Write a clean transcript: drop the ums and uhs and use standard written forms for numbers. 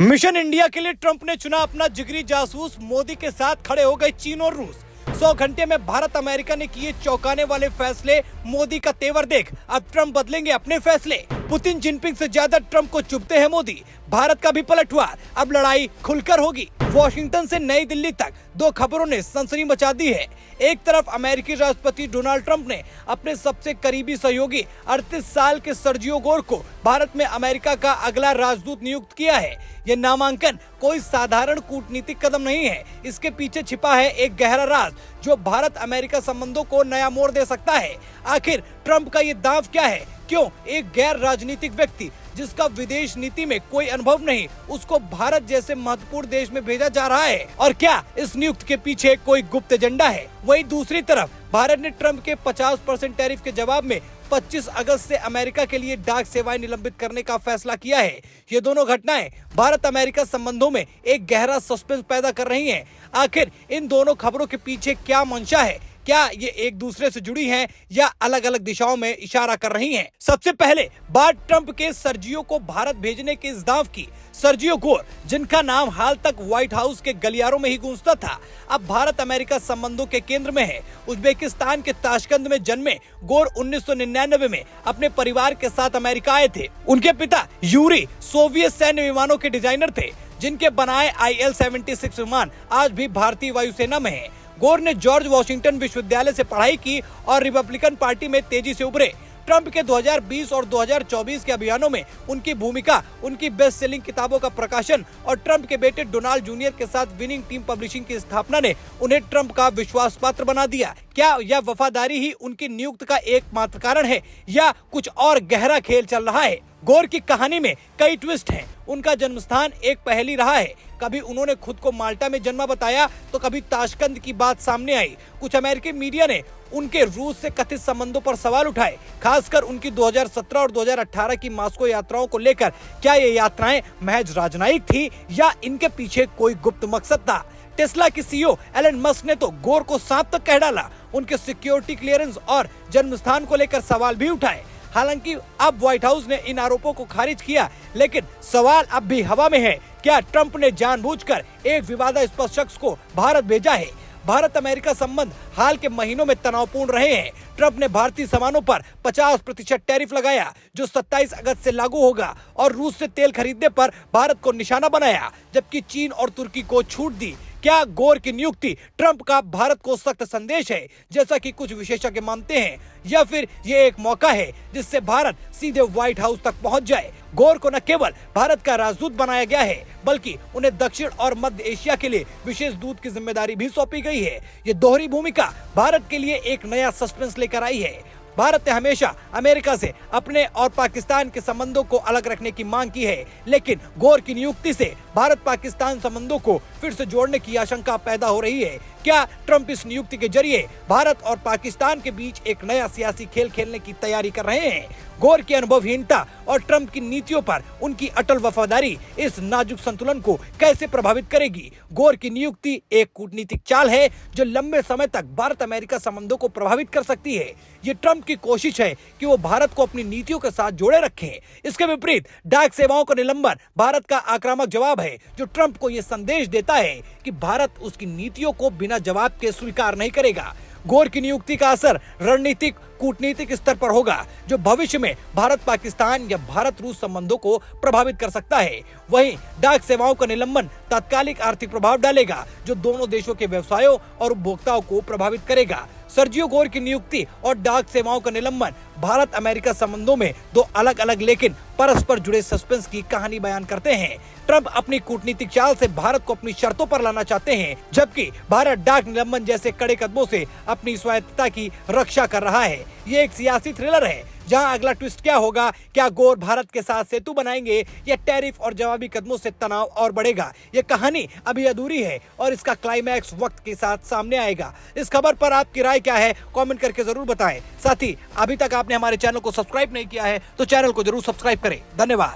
Mission India के लिए Trump ने चुना अपना जिगरी जासूस। मोदी के साथ खड़े हो गए चीन और रूस। 100 घंटे में भारत अमेरिका ने किए चौंकाने वाले फैसले। मोदी का तेवर देख, अब ट्रंप बदलेंगे अपने फैसले। पुतिन जिनपिंग से ज्यादा ट्रंप को चुभते हैं मोदी। भारत का भी पलटवार, अब लड़ाई खुलकर होगी। वॉशिंगटन से नई दिल्ली तक दो खबरों ने सनसनी मचा दी है। एक तरफ अमेरिकी राष्ट्रपति डोनाल्ड ट्रंप ने अपने सबसे करीबी सहयोगी 38 साल के सर्जियो गोर को भारत में अमेरिका का अगला राजदूत नियुक्त किया है। ये नामांकन कोई साधारण कूटनीतिक कदम नहीं है। इसके पीछे छिपा है एक गहरा राज जो भारत अमेरिका संबंधों को नया मोड़ दे सकता है। आखिर ट्रंप का ये दांव क्या है? क्यों एक गैर राजनीतिक व्यक्ति जिसका विदेश नीति में कोई अनुभव नहीं, उसको भारत जैसे महत्वपूर्ण देश में भेजा जा रहा है? और क्या इस नियुक्ति के पीछे कोई गुप्त एजेंडा है? वहीं दूसरी तरफ भारत ने ट्रंप के 50% टैरिफ के जवाब में 25 अगस्त से अमेरिका के लिए डाक सेवाएं निलंबित करने का फैसला किया है। ये दोनों घटनाएं भारत अमेरिका संबंधों में एक गहरा सस्पेंस पैदा कर रही हैं। आखिर इन दोनों खबरों के पीछे क्या मंशा है? क्या ये एक दूसरे से जुड़ी हैं या अलग अलग दिशाओं में इशारा कर रही हैं? सबसे पहले बात ट्रंप के सर्जियो को भारत भेजने के इस दांव की। सर्जियो गोर, जिनका नाम हाल तक व्हाइट हाउस के गलियारों में ही गूंजता था, अब भारत अमेरिका संबंधों के केंद्र में है। उज्बेकिस्तान के ताशकंद में जन्मे गोर 1999 में अपने परिवार के साथ अमेरिका आए थे। उनके पिता यूरी सोवियत सैन्य विमानों के डिजाइनर थे, जिनके बनाए IL-76 विमान आज भी भारतीय वायुसेना में है। गोर ने जॉर्ज वॉशिंगटन विश्वविद्यालय से पढ़ाई की और रिपब्लिकन पार्टी में तेजी से उभरे। ट्रंप के 2020 और 2024 के अभियानों में उनकी भूमिका, उनकी बेस्ट सेलिंग किताबों का प्रकाशन और ट्रंप के बेटे डोनाल्ड जूनियर के साथ विनिंग टीम पब्लिशिंग की स्थापना ने उन्हें ट्रंप का विश्वास पात्र बना दिया। क्या यह वफादारी ही उनकी नियुक्ति का एकमात्र कारण है या कुछ और गहरा खेल चल रहा है? गोर की कहानी में कई ट्विस्ट हैं। उनका जन्म स्थान एक पहेली रहा है। कभी उन्होंने खुद को माल्टा में जन्मा बताया तो कभी ताशकंद की बात सामने आई। कुछ अमेरिकी मीडिया ने उनके रूस से कथित संबंधों पर सवाल उठाए, खासकर उनकी 2017 और 2018 की मॉस्को यात्राओं को लेकर। क्या ये यात्राएं महज राजनयिक थी या इनके पीछे कोई गुप्त मकसद था? टेस्ला की CEO एलन मस्क ने तो गोर को सांप तक कह डाला। उनके सिक्योरिटी क्लियरेंस और जन्म स्थान को लेकर सवाल भी उठाए। हालांकि अब व्हाइट हाउस ने इन आरोपों को खारिज किया, लेकिन सवाल अब भी हवा में है। क्या ट्रंप ने जानबूझकर एक विवादास्पद शख्स को भारत भेजा है? भारत अमेरिका संबंध हाल के महीनों में तनावपूर्ण रहे हैं। ट्रंप ने भारतीय सामानों पर 50% टैरिफ लगाया, जो 27 अगस्त से लागू होगा, और रूस से तेल खरीदने पर भारत को निशाना बनाया, जबकि चीन और तुर्की को छूट दी। क्या गोर की नियुक्ति ट्रंप का भारत को सख्त संदेश है, जैसा कि कुछ विशेषज्ञ मानते हैं, या फिर ये एक मौका है जिससे भारत सीधे व्हाइट हाउस तक पहुंच जाए? गोर को न केवल भारत का राजदूत बनाया गया है, बल्कि उन्हें दक्षिण और मध्य एशिया के लिए विशेष दूत की जिम्मेदारी भी सौंपी गई है। ये दोहरी भूमिका भारत के लिए एक नया सस्पेंस लेकर आई है। भारत ने हमेशा अमेरिका से अपने और पाकिस्तान के संबंधों को अलग रखने की मांग की है, लेकिन गोर की नियुक्ति से भारत पाकिस्तान संबंधों को फिर से जोड़ने की आशंका पैदा हो रही है। क्या ट्रंप इस नियुक्ति के जरिए भारत और पाकिस्तान के बीच एक नया सियासी खेल खेलने की तैयारी कर रहे हैं? गोर की अनुभवहीनता और ट्रंप की नीतियों पर उनकी अटल वफादारी इस नाजुक संतुलन को कैसे प्रभावित करेगी? गोर की नियुक्ति एक कूटनीतिक चाल है जो लंबे समय तक भारत अमेरिका संबंधों को प्रभावित कर सकती है। ये ट्रंप की कोशिश है कि वो भारत को अपनी नीतियों के साथ जोड़े रखें। इसके विपरीत डाक सेवाओं का निलंबन भारत का आक्रामक जवाब है, जो ट्रंप को ये संदेश देता है कि भारत उसकी नीतियों को बिना जवाब के स्वीकार नहीं करेगा। गोर की नियुक्ति का असर रणनीतिक कूटनीतिक स्तर पर होगा, जो भविष्य में भारत पाकिस्तान या भारत रूस संबंधों को प्रभावित कर सकता है। वहीं डाक सेवाओं का निलंबन तात्कालिक आर्थिक प्रभाव डालेगा, जो दोनों देशों के व्यवसायों और उपभोक्ताओं को प्रभावित करेगा। सर्जियो गोर की नियुक्ति और डाक सेवाओं का निलंबन भारत अमेरिका संबंधों में दो अलग अलग लेकिन परस्पर जुड़े सस्पेंस की कहानी बयान करते हैं। ट्रंप अपनी कूटनीतिक चाल से भारत को अपनी शर्तों पर लाना चाहते हैं, जबकि भारत डाक निलंबन जैसे कड़े कदमों से अपनी स्वायत्तता की रक्षा कर रहा है। ये एक सियासी थ्रिलर है जहां अगला ट्विस्ट क्या होगा। क्या गोर भारत के साथ सेतु बनाएंगे या टैरिफ और जवाबी कदमों से तनाव और बढ़ेगा? ये कहानी अभी अधूरी है और इसका क्लाइमैक्स वक्त के साथ सामने आएगा। इस खबर पर आपकी राय क्या है? कमेंट करके जरूर बताएं। साथ ही अभी तक आपने हमारे चैनल को सब्सक्राइब नहीं किया है तो चैनल को जरूर सब्सक्राइब करें। धन्यवाद।